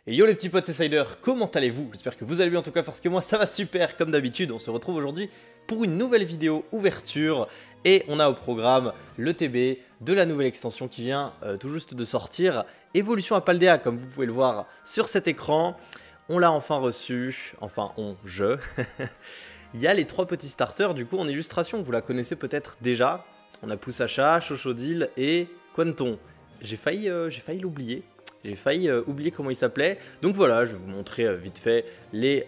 Et yo les petits potes, c'est Cider, comment allez-vous? J'espère que vous allez bien en tout cas parce que moi ça va super comme d'habitude. On se retrouve aujourd'hui pour une nouvelle vidéo ouverture et on a au programme le TB de la nouvelle extension qui vient tout juste de sortir, Évolution à Paldea, comme vous pouvez le voir sur cet écran. On l'a enfin reçu, enfin je. Il y a les trois petits starters du coup en illustration, vous la connaissez peut-être déjà. On a Poussacha, Chochodile et Quanton. J'ai failli l'oublier. J'ai failli oublier comment il s'appelait. Donc voilà, je vais vous montrer vite fait les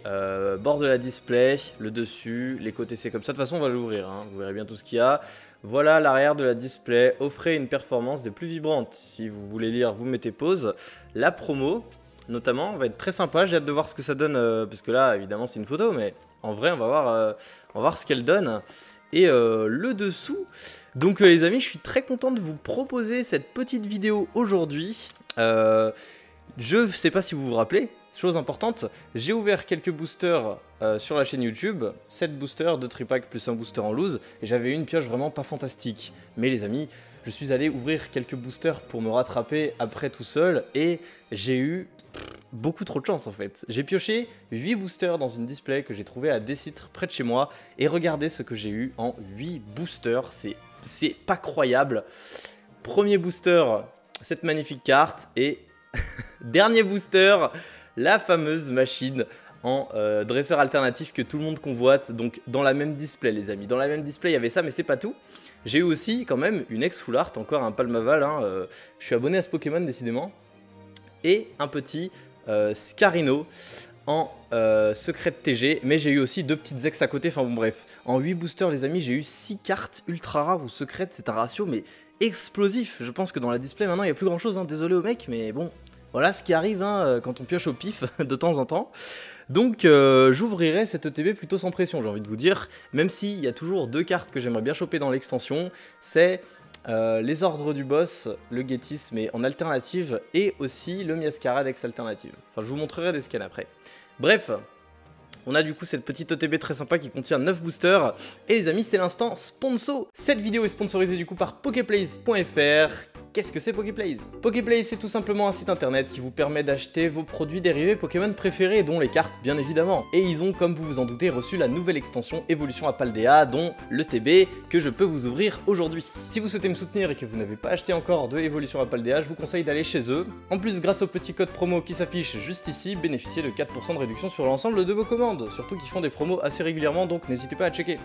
bords de la display, le dessus, les côtés c'est comme ça. De toute façon, on va l'ouvrir, hein. Vous verrez bien tout ce qu'il y a. Voilà l'arrière de la display. Offrez une performance des plus vibrantes. Si vous voulez lire, vous mettez pause. La promo, notamment, va être très sympa. J'ai hâte de voir ce que ça donne. Parce que là, évidemment, c'est une photo. Mais en vrai, on va voir ce qu'elle donne. Et le dessous. Donc les amis, je suis très content de vous proposer cette petite vidéo aujourd'hui. Je sais pas si vous vous rappelez, chose importante, j'ai ouvert quelques boosters sur la chaîne YouTube, 7 boosters, 2 tripacks plus un booster en loose, et j'avais une pioche vraiment pas fantastique. Mais les amis, je suis allé ouvrir quelques boosters pour me rattraper après tout seul, et j'ai eu beaucoup trop de chance en fait. J'ai pioché 8 boosters dans une display que j'ai trouvé à Décitre près de chez moi, et regardez ce que j'ai eu en 8 boosters, c'est pas croyable. Premier booster, cette magnifique carte, et dernier booster, la fameuse machine en dresseur alternatif que tout le monde convoite, donc dans la même display les amis. Dans la même display il y avait ça, mais c'est pas tout. J'ai eu aussi quand même une ex full art, encore un Palmaval, hein, je suis abonné à ce Pokémon décidément, et un petit Scarino en secret TG, mais j'ai eu aussi 2 petites ex à côté, enfin bon bref. En 8 boosters les amis, j'ai eu 6 cartes ultra rares ou secrètes, c'est un ratio mais explosif. Je pense que dans la display maintenant il n'y a plus grand chose, hein. Désolé aux mecs, mais bon, voilà ce qui arrive hein, quand on pioche au pif de temps en temps. Donc j'ouvrirai cette ETB plutôt sans pression, j'ai envie de vous dire, même s'il y a toujours 2 cartes que j'aimerais bien choper dans l'extension, c'est les ordres du boss, le Getis mais en alternative, et aussi le Miascarade ex alternative. Enfin je vous montrerai des scans après. Bref, on a du coup cette petite ETB très sympa qui contient 9 boosters. Et les amis, c'est l'instant sponsor. Cette vidéo est sponsorisée du coup par Poképlays.fr. Qu'est-ce que c'est Poképlays? Poképlays, c'est tout simplement un site internet qui vous permet d'acheter vos produits dérivés Pokémon préférés, dont les cartes bien évidemment. Et ils ont, comme vous vous en doutez, reçu la nouvelle extension Évolution à Paldea, dont le TB que je peux vous ouvrir aujourd'hui. Si vous souhaitez me soutenir et que vous n'avez pas acheté encore de Évolution à Paldea, je vous conseille d'aller chez eux. En plus, grâce au petit code promo qui s'affiche juste ici, bénéficiez de 4% de réduction sur l'ensemble de vos commandes. Surtout qu'ils font des promos assez régulièrement, donc n'hésitez pas à checker.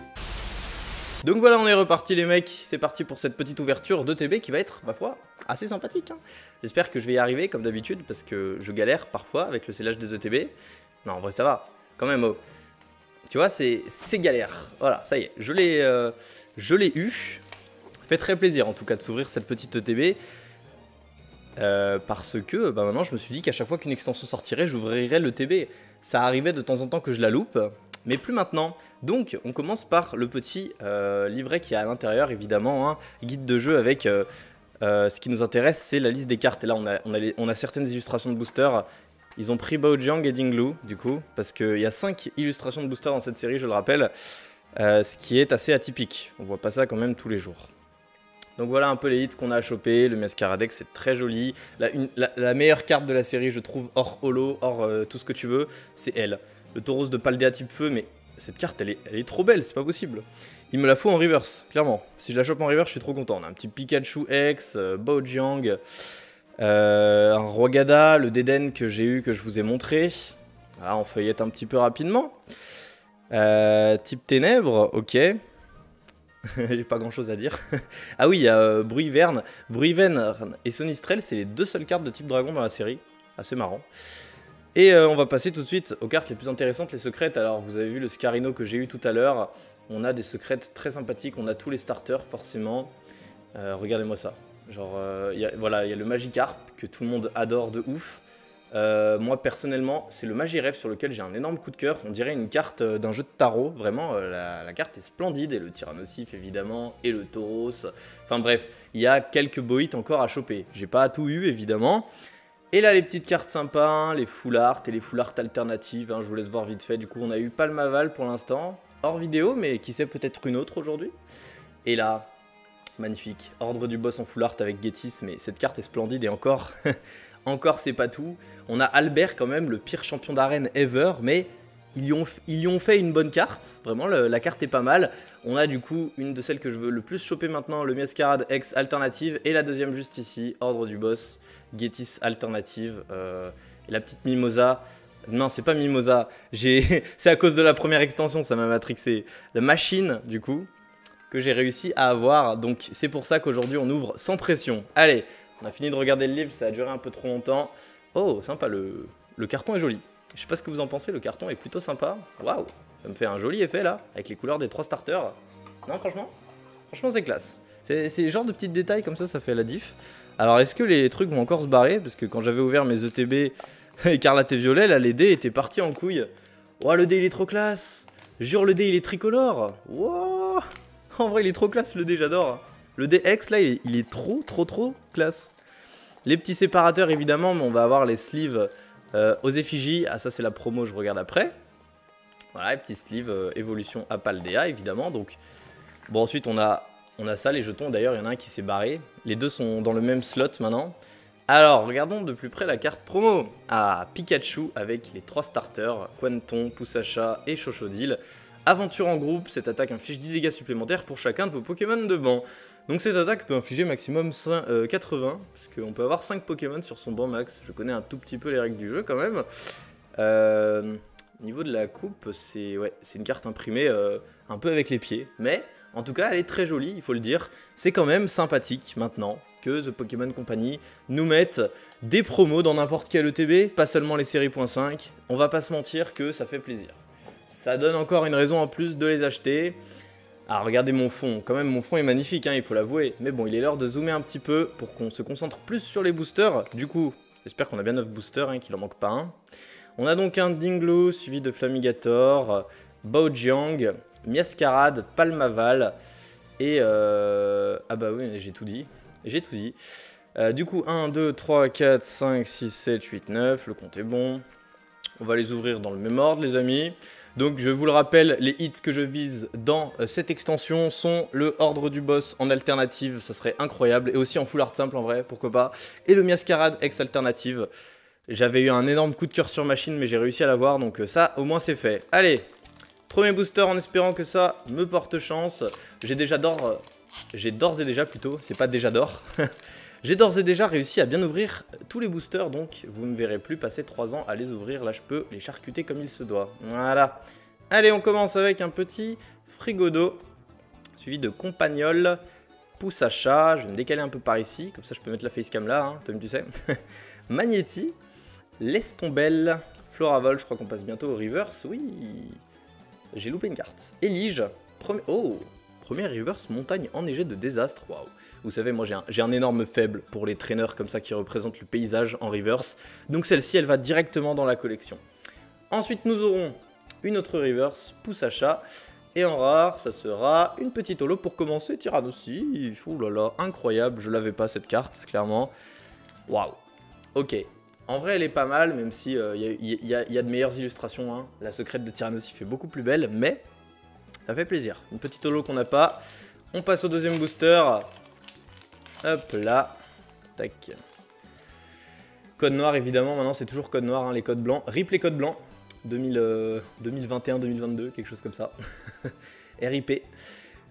Donc voilà, on est reparti les mecs, c'est parti pour cette petite ouverture de TB qui va être, ma foi, assez sympathique, hein. J'espère que je vais y arriver comme d'habitude, parce que je galère parfois avec le scellage des ETB. Non, en vrai ça va, quand même, oh. Tu vois, c'est galère. Voilà, ça y est, je l'ai eu. Ça fait très plaisir en tout cas de s'ouvrir cette petite ETB. Parce que bah maintenant je me suis dit qu'à chaque fois qu'une extension sortirait, j'ouvrirais le TB. Ça arrivait de temps en temps que je la loupe, mais plus maintenant. Donc on commence par le petit livret qui est à l'intérieur évidemment, hein, guide de jeu avec ce qui nous intéresse, c'est la liste des cartes. Et là on a certaines illustrations de boosters. Ils ont pris Baojiang et Dinglu du coup, parce qu'il y a 5 illustrations de boosters dans cette série, je le rappelle, ce qui est assez atypique. On voit pas ça quand même tous les jours. Donc voilà un peu les hits qu'on a à choper. Le Miascaradex c'est très joli. La meilleure carte de la série je trouve, hors holo, hors tout ce que tu veux, c'est elle. Le Tauros de Paldea type feu, mais cette carte elle est trop belle, c'est pas possible. Il me la faut en reverse, clairement. Si je la chope en reverse je suis trop content. On a un petit Pikachu X, Baojiang, un Rogada, le Deden que j'ai eu, que je vous ai montré. Voilà, on feuillette un petit peu rapidement. Type Ténèbres, ok. J'ai pas grand chose à dire. Ah oui, il y a Bruyvern. Bruyvern et Sonistrel, c'est les 2 seules cartes de type dragon dans la série. Assez marrant. Et on va passer tout de suite aux cartes les plus intéressantes, les secrètes. Alors vous avez vu le Scarino que j'ai eu tout à l'heure. On a des secrètes très sympathiques, on a tous les starters forcément. Regardez-moi ça. Genre, voilà, il y a le Magikarp que tout le monde adore de ouf. Moi personnellement c'est le Magiref sur lequel j'ai un énorme coup de cœur. On dirait une carte d'un jeu de tarot. Vraiment la carte est splendide. Et le Tyrannosif évidemment. Et le Tauros. Enfin bref, il y a quelques boïts encore à choper. J'ai pas tout eu évidemment. Et là les petites cartes sympas, hein, les full art et les full art alternatives, hein, je vous laisse voir vite fait. Du coup on a eu Palmaval pour l'instant, hors vidéo, mais qui sait peut-être une autre aujourd'hui. Et là, magnifique, ordre du boss en full art avec Getis, mais cette carte est splendide et encore encore c'est pas tout. On a Albert quand même, le pire champion d'arène ever, mais ils y ont fait une bonne carte. Vraiment, la carte est pas mal. On a du coup une de celles que je veux le plus choper maintenant, le Miascarade X Alternative. Et la deuxième juste ici, Ordre du Boss, Getis Alternative. Et la petite Mimosa. Non, c'est pas Mimosa. C'est à cause de la première extension, ça m'a matrixé. La machine, du coup, que j'ai réussi à avoir. Donc c'est pour ça qu'aujourd'hui on ouvre sans pression. Allez, on a fini de regarder le livre, ça a duré un peu trop longtemps. Oh, sympa, le carton est joli. Je sais pas ce que vous en pensez, le carton est plutôt sympa. Waouh, ça me fait un joli effet là, avec les couleurs des 3 starters. Non, franchement c'est classe. C'est le genre de petits détails comme ça fait la diff. Alors est-ce que les trucs vont encore se barrer? Parce que quand j'avais ouvert mes ETB écarlate et violet, là les dés étaient partis en couille. Ouah, le dé il est trop classe. Jure, le dé il est tricolore. Wouah. En vrai il est trop classe le dé, j'adore. Le dé X là il est trop classe. Les petits séparateurs évidemment, mais on va avoir les sleeves aux effigies. Ah ça c'est la promo, je regarde après. Voilà, les petits sleeves évolution à Paldea évidemment. Donc bon, ensuite on a ça, les jetons. D'ailleurs il y en a un qui s'est barré. Les deux sont dans le même slot maintenant. Alors regardons de plus près la carte promo. Ah, Pikachu avec les 3 starters, Quanton, Poussacha et Chochodile. Aventure en groupe, cette attaque inflige 10 dégâts supplémentaires pour chacun de vos Pokémon de banc. Donc cette attaque peut infliger maximum 80, parce qu'on peut avoir 5 Pokémon sur son banc max. Je connais un tout petit peu les règles du jeu quand même. Niveau de la coupe, c'est une carte imprimée un peu avec les pieds. Mais en tout cas, elle est très jolie, il faut le dire. C'est quand même sympathique maintenant que The Pokémon Company nous mette des promos dans n'importe quel ETB, pas seulement les séries .5. On va pas se mentir que ça fait plaisir. Ça donne encore une raison en plus de les acheter. Ah, regardez mon fond, quand même mon fond est magnifique, hein, il faut l'avouer. Mais bon, il est l'heure de zoomer un petit peu pour qu'on se concentre plus sur les boosters. Du coup, j'espère qu'on a bien 9 boosters, hein, qu'il en manque pas un. On a donc un Dinglo suivi de Flamigator, Baojiang, Miascarade, Palmaval et... Ah bah oui, j'ai tout dit. Du coup, 1, 2, 3, 4, 5, 6, 7, 8, 9, le compte est bon. On va les ouvrir dans le même ordre, les amis. Donc, je vous le rappelle, les hits que je vise dans cette extension sont le Ordre du Boss en alternative, ça serait incroyable. Et aussi en full art simple, en vrai, pourquoi pas. Et le Miascarade X alternative. J'avais eu un énorme coup de cœur sur machine, mais j'ai réussi à l'avoir, donc ça, au moins, c'est fait. Allez, premier booster en espérant que ça me porte chance. J'ai d'ores et déjà plutôt, c'est pas déjà d'or. J'ai d'ores et déjà réussi à bien ouvrir tous les boosters, donc vous ne me verrez plus passer 3 ans à les ouvrir. Là, je peux les charcuter comme il se doit. Voilà. Allez, on commence avec un petit Frigodo, suivi de Compagnol, Poussacha. Je vais me décaler un peu par ici, comme ça je peux mettre la facecam là, hein, Tom, tu sais. Magnéti, Lestombelle, Floravol, je crois qu'on passe bientôt au reverse. Oui, j'ai loupé une carte. Elige, premier reverse montagne enneigée de désastre. Waouh. Vous savez, moi j'ai un énorme faible pour les traîneurs comme ça qui représentent le paysage en reverse. Donc celle-ci, elle va directement dans la collection. Ensuite, nous aurons une autre reverse, Poussacha. Et en rare, ça sera une petite holo pour commencer. Tyrannossi. Ouh là là, incroyable. Je l'avais pas cette carte, clairement. Waouh. Ok. En vrai, elle est pas mal, même si y a de meilleures illustrations. Hein. La secrète de Tyrannossi fait beaucoup plus belle, mais ça fait plaisir. Une petite holo qu'on n'a pas. On passe au deuxième booster. Hop là. Tac. Code noir, évidemment. Maintenant, c'est toujours code noir, hein, les codes blancs. RIP les codes blancs. 2021-2022, quelque chose comme ça. RIP.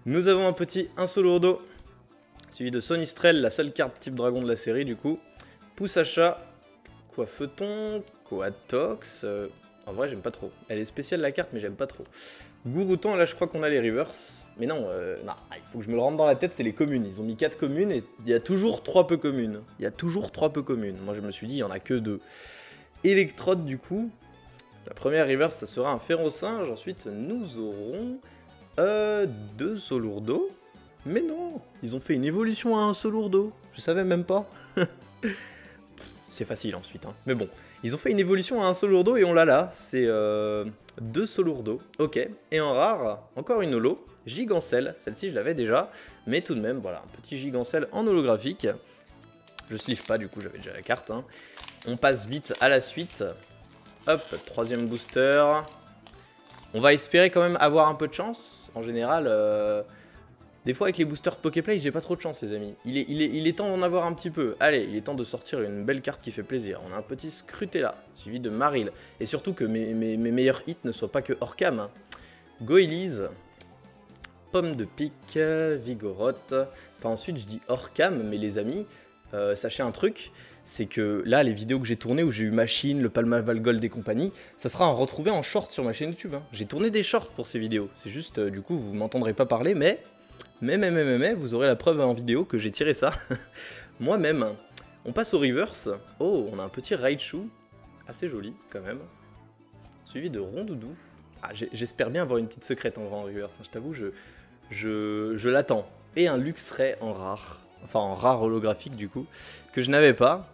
Nous avons un petit Insolourdo, suivi de Sonistrel, la seule carte type dragon de la série, du coup. Poussacha. Coiffeton. Coatox. En vrai, j'aime pas trop. Elle est spéciale la carte, mais j'aime pas trop. Gourouton, là, je crois qu'on a les reverse. Mais non, non, il faut que je me le rentre dans la tête, c'est les communes. Ils ont mis 4 communes et il y a toujours 3 peu communes. Moi, je me suis dit, il y en a que 2. Electrode, du coup. La première reverse, ça sera un Ferrosinge. Ensuite, nous aurons 2 Solourdo. Mais non, ils ont fait une évolution à un Solourdo. Je savais même pas. C'est facile ensuite, hein. Mais bon, ils ont fait une évolution à un Solourdo et on l'a là. C'est 2 Solourdo. Ok. Et en rare, encore une holo. Gigancelle. Celle-ci, je l'avais déjà. Mais tout de même, voilà, un petit Gigancelle en holographique. Je sleeve pas, du coup, j'avais déjà la carte. Hein. On passe vite à la suite. Hop, troisième booster. On va espérer quand même avoir un peu de chance. En général, Des fois avec les boosters de Poképlay, j'ai pas trop de chance les amis. Il est temps d'en avoir un petit peu. Allez, il est temps de sortir une belle carte qui fait plaisir. On a un petit Scrutella, suivi de Marill. Et surtout que mes meilleurs hits ne soient pas que hors cam. Hein. Goélise, Pomme de Pique, Vigoroth. Enfin ensuite je dis hors cam, mais les amis, sachez un truc, c'est que là les vidéos que j'ai tournées où j'ai eu Machine, le Palmaval Gold et compagnie, ça sera à retrouver en short sur ma chaîne YouTube. Hein. J'ai tourné des shorts pour ces vidéos. C'est juste, du coup vous m'entendrez pas parler, mais vous aurez la preuve en vidéo que j'ai tiré ça moi-même. On passe au reverse. Oh, on a un petit Raichu, assez joli quand même, suivi de Rondoudou. Ah, j'espère bien avoir une petite secrète en vrai en reverse, hein. Je t'avoue, je l'attends. Et un Luxray en rare, enfin en rare holographique du coup, que je n'avais pas.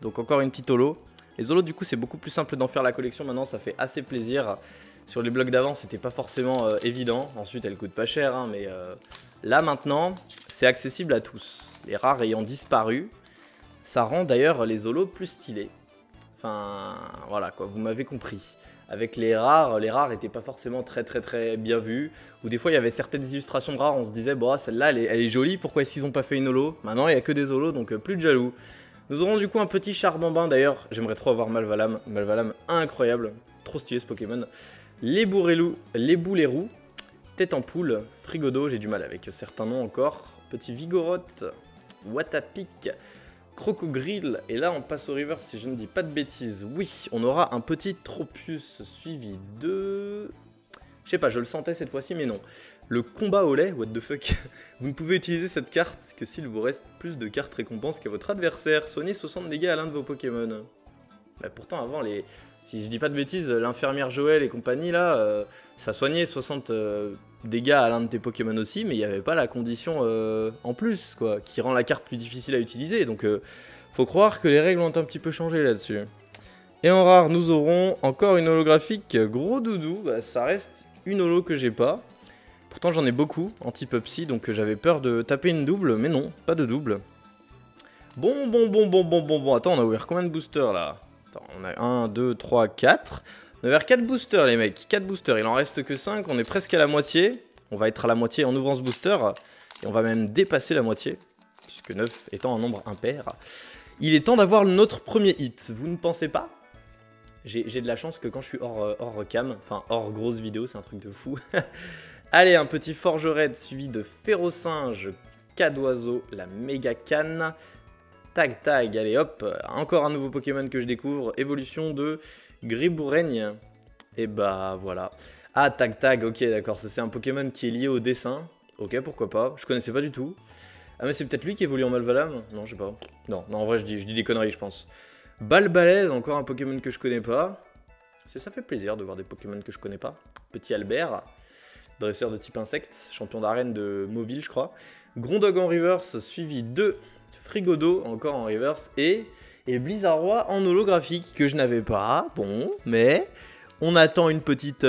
Donc encore une petite holo. Les holos du coup c'est beaucoup plus simple d'en faire la collection maintenant, ça fait assez plaisir. Sur les blocs d'avant c'était pas forcément évident, ensuite elles coûtent pas cher, hein, mais là maintenant c'est accessible à tous. Les rares ayant disparu, ça rend d'ailleurs les holos plus stylés. Enfin voilà quoi, vous m'avez compris. Avec les rares étaient pas forcément très bien vus. Ou des fois il y avait certaines illustrations de rares, on se disait bon celle-là elle est jolie, pourquoi est-ce qu'ils ont pas fait une holo? Maintenant il n'y a que des holos donc plus de jaloux. Nous aurons du coup un petit Charbambin d'ailleurs, j'aimerais trop avoir Malvalam. Malvalam incroyable, trop stylé ce Pokémon. Les Boulérous, Tête en Poule, Frigodo, j'ai du mal avec certains noms encore. Petit Vigoroth, Watapic, Crocogrill, et là on passe au river si je ne dis pas de bêtises. Oui, on aura un petit Tropius suivi de... Je sais pas, je le sentais cette fois-ci, mais non. Le combat au lait, what the fuck. Vous ne pouvez utiliser cette carte que s'il vous reste plus de cartes récompenses qu'à votre adversaire. Soignez 60 dégâts à l'un de vos Pokémon. Bah, pourtant avant, si je dis pas de bêtises, l'infirmière Joël et compagnie là, ça soignait 60 dégâts à l'un de tes Pokémon aussi, mais il n'y avait pas la condition en plus, quoi, qui rend la carte plus difficile à utiliser. Donc faut croire que les règles ont un petit peu changé là-dessus. Et en rare, nous aurons encore une holographique Gros Doudou. Bah, ça reste une holo que j'ai pas. Pourtant j'en ai beaucoup en type Psy, donc j'avais peur de taper une double, mais non, pas de double. Bon. Attends, on a ouvert combien de boosters là? Attends, on a 1, 2, 3, 4. On a ouvert 4 boosters les mecs, 4 boosters, il en reste que 5, on est presque à la moitié. On va être à la moitié en ouvrant ce booster, et on va même dépasser la moitié, puisque 9 étant un nombre impair. Il est temps d'avoir notre premier hit, vous ne pensez pas? J'ai de la chance que quand je suis hors cam, enfin hors grosse vidéo, c'est un truc de fou. Allez, un petit Forgered suivi de Férocinge, Cadoiseau, la méga canne. Tag, allez hop, encore un nouveau Pokémon que je découvre, évolution de Griboureigne. Et bah voilà. Ah, Tag, ok d'accord, c'est un Pokémon qui est lié au dessin. Ok, pourquoi pas, je connaissais pas du tout. Ah mais c'est peut-être lui qui évolue en Malvalam? Non, je sais pas. Non, en vrai je dis des conneries je pense. Balbalaise, encore un Pokémon que je connais pas. Ça fait plaisir de voir des Pokémon que je connais pas. Petit Albert, dresseur de type insecte, champion d'arène de Mauville je crois. Grondog en reverse, suivi de Frigodo, encore en reverse, et Blizzardroid en holographique, que je n'avais pas, bon, mais on attend une petite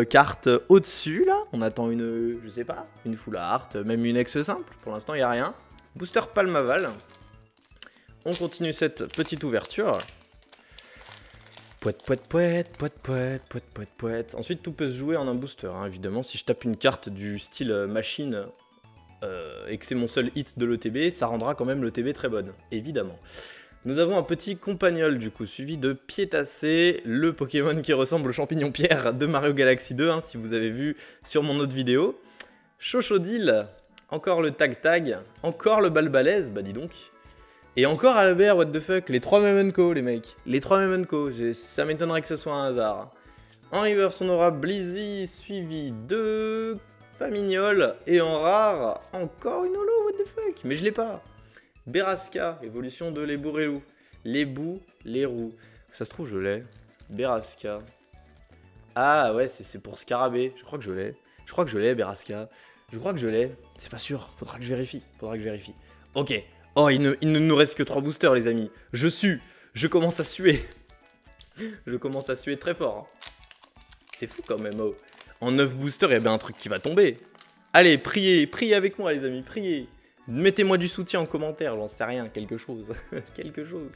carte au-dessus, là, on attend une, je sais pas, une full art, même une ex simple, pour l'instant il n'y a rien. Booster Palmaval, on continue cette petite ouverture. Poète. Ensuite, tout peut se jouer en un booster, hein, évidemment, si je tape une carte du style machine... et que c'est mon seul hit de l'ETB, ça rendra quand même l'ETB très bonne, évidemment. Nous avons un petit Compagnol du coup, suivi de Piétassé, le Pokémon qui ressemble au champignon pierre de Mario Galaxy 2, hein, si vous avez vu sur mon autre vidéo. Chochodile, encore le Tag, encore le Balbalaise, bah dis donc. Et encore Albert, what the fuck, les 3 Memenko les mecs, les 3 Memenko, ça m'étonnerait que ce soit un hasard. En reverse on aura Blizzy, suivi de... Famignol, et en rare, encore une holo, what the fuck, mais je l'ai pas. Berasca, évolution de les Bourrelou. Les bouts, les roues. Ça se trouve, je l'ai. Berasca. Ah ouais, c'est pour Scarabée, je crois que je l'ai. Berasca. Je crois que je l'ai. C'est pas sûr, faudra que je vérifie. Ok. Oh, il ne nous reste que 3 boosters, les amis. Je commence à suer. Je commence à suer très fort. C'est fou quand même, oh. En 9 boosters, il y a bien un truc qui va tomber. Allez, priez avec moi les amis, priez. Mettez-moi du soutien en commentaire, j'en sais rien, quelque chose. Quelque chose.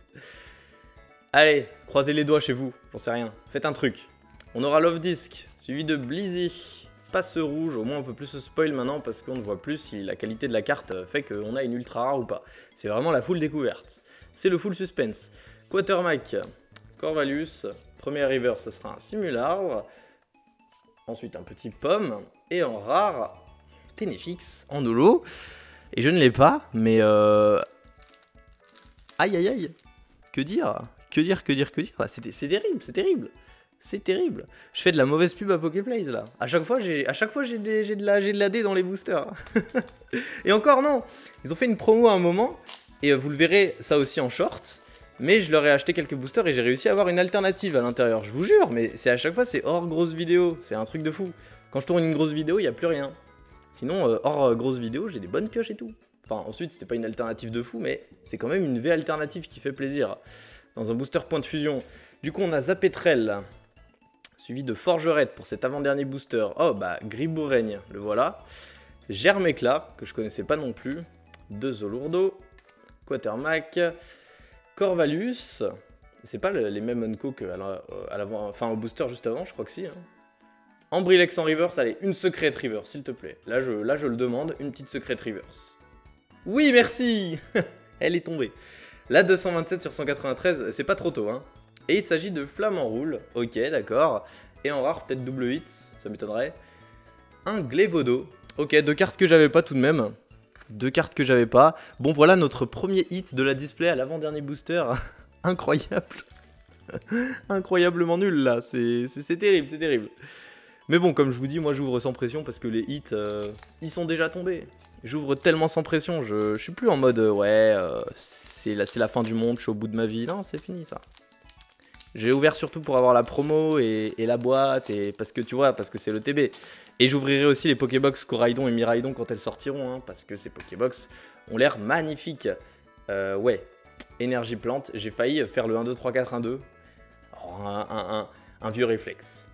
Allez, croisez les doigts chez vous, j'en sais rien. Faites un truc. On aura Love Disc, suivi de Blizzy. pas ce rouge, au moins on peut plus se spoil maintenant parce qu'on ne voit plus si la qualité de la carte fait qu'on a une ultra rare ou pas. C'est vraiment la full découverte. C'est le full suspense. Quatermack, Corvallis, premier river, ça sera un Simular. Ensuite un petit pomme. Et en rare, Ténéfix en holo. Et je ne l'ai pas, mais aïe aïe aïe. Que dire? Que dire? C'est terrible, c'est terrible. C'est terrible. Je fais de la mauvaise pub à Poképlays là. À chaque fois j'ai de la D dans les boosters. Et encore non. Ils ont fait une promo à un moment. Et vous le verrez ça aussi en short. Mais je leur ai acheté quelques boosters et j'ai réussi à avoir une alternative à l'intérieur. Je vous jure, mais c'est à chaque fois c'est hors grosse vidéo. C'est un truc de fou. Quand je tourne une grosse vidéo, il n'y a plus rien. Sinon, hors grosse vidéo, j'ai des bonnes pioches et tout. Enfin, ensuite, c'était pas une alternative de fou, mais c'est quand même une V alternative qui fait plaisir. Dans un booster point de fusion. Du coup, on a Zapetrel, suivi de Forgerette pour cet avant-dernier booster. Oh, bah, Griboureigne, le voilà. Germéclat, que je connaissais pas non plus. Deux Zolourdo. Quatermack. Corvallis. C'est pas les mêmes Unco qu'à l'avant, enfin au booster juste avant, je crois que si. Hein. Ambrilex en reverse, allez, une secrète reverse, s'il te plaît. Là, je le demande, une petite secrète reverse. Oui, merci. Elle est tombée. La 227 sur 193, c'est pas trop tôt, hein. Et il s'agit de Flamme en roule, ok, d'accord. Et en rare, peut-être double hit, ça m'étonnerait. Un Glévodo, ok, deux cartes que j'avais pas tout de même. Deux cartes que j'avais pas. Bon, voilà notre premier hit de la display à l'avant-dernier booster. Incroyable. Incroyablement nul, là. C'est terrible, c'est terrible. Mais bon, comme je vous dis, moi j'ouvre sans pression parce que les hits, ils sont déjà tombés. J'ouvre tellement sans pression, je suis plus en mode c'est la fin du monde, je suis au bout de ma vie. Non, c'est fini ça. J'ai ouvert surtout pour avoir la promo et la boîte, et parce que tu vois, parce que c'est le TB. Et j'ouvrirai aussi les Pokébox Coraidon et Miraidon quand elles sortiront, hein, parce que ces Pokébox ont l'air magnifiques. Ouais, énergie plante, j'ai failli faire le 1, 2, 3, 4, 1, 2. Oh, un vieux réflexe.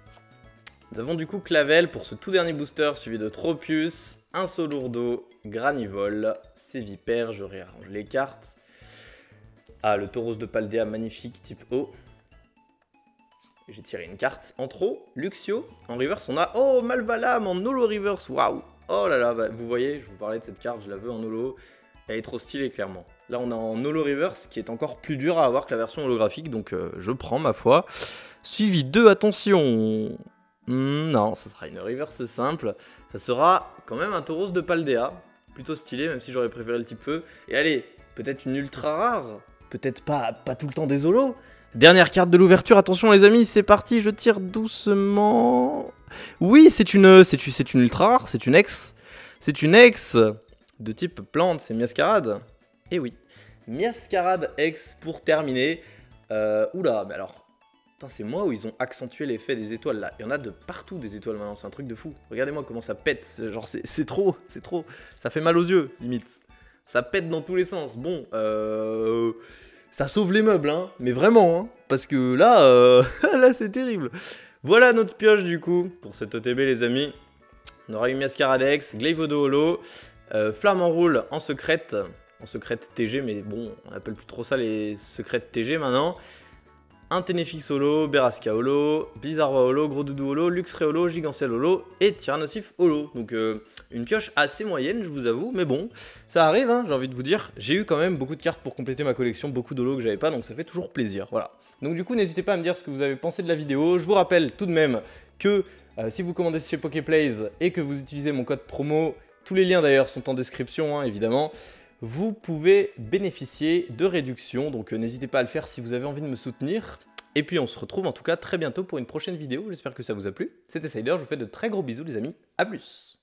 Nous avons du coup Clavel pour ce tout dernier booster, suivi de Tropius, un Solourdo, Granivol, Sévipère, je réarrange les cartes. Ah, le Tauros de Paldea, magnifique, type O. J'ai tiré une carte en trop. Luxio, en reverse, on a... Oh, Malvalam en holo reverse, waouh. Oh là là, bah, vous voyez, je vous parlais de cette carte, je la veux en holo. Elle est trop stylée, clairement. Là, on a en holo reverse, qui est encore plus dur à avoir que la version holographique, donc je prends, ma foi. Suivi de, attention... non, ça sera une reverse simple. Ça sera quand même un Tauros de Paldea. Plutôt stylé, même si j'aurais préféré le type feu. Et allez, peut-être une ultra rare. Peut-être pas tout le temps des holos. Dernière carte de l'ouverture, attention les amis, c'est parti, je tire doucement. Oui, c'est une ultra rare, c'est une ex. C'est une ex de type plante, c'est Miascarade. Et oui, Miascarade ex pour terminer. Oula, mais alors, c'est moi où ils ont accentué l'effet des étoiles là. Il y en a de partout des étoiles maintenant, c'est un truc de fou. Regardez-moi comment ça pète, genre c'est trop, c'est trop. Ça fait mal aux yeux, limite. Ça pète dans tous les sens. Bon, ça sauve les meubles, hein, mais vraiment, hein, parce que là, là c'est terrible. Voilà notre pioche du coup, pour cette OTB les amis. On aura eu Miascaradex, Gleivodo Holo, Flamme en roule en secrète TG, mais bon, on appelle plus trop ça les secrètes TG maintenant. Un Ténéfix Holo, Berasca Holo, Bizarrois Holo, Gros Doudou Holo, Luxray Holo, Gigancel Holo et Tyrannosif Holo. Donc une pioche assez moyenne, je vous avoue, mais bon, ça arrive, hein, j'ai envie de vous dire. J'ai eu quand même beaucoup de cartes pour compléter ma collection, beaucoup d'Holo que j'avais pas, donc ça fait toujours plaisir, voilà. Donc du coup, n'hésitez pas à me dire ce que vous avez pensé de la vidéo. Je vous rappelle tout de même que si vous commandez chez Poképlays et que vous utilisez mon code promo, tous les liens d'ailleurs sont en description, hein, évidemment, vous pouvez bénéficier de réductions, donc n'hésitez pas à le faire si vous avez envie de me soutenir. Et puis on se retrouve en tout cas très bientôt pour une prochaine vidéo, j'espère que ça vous a plu. C'était Sider, je vous fais de très gros bisous les amis, à plus.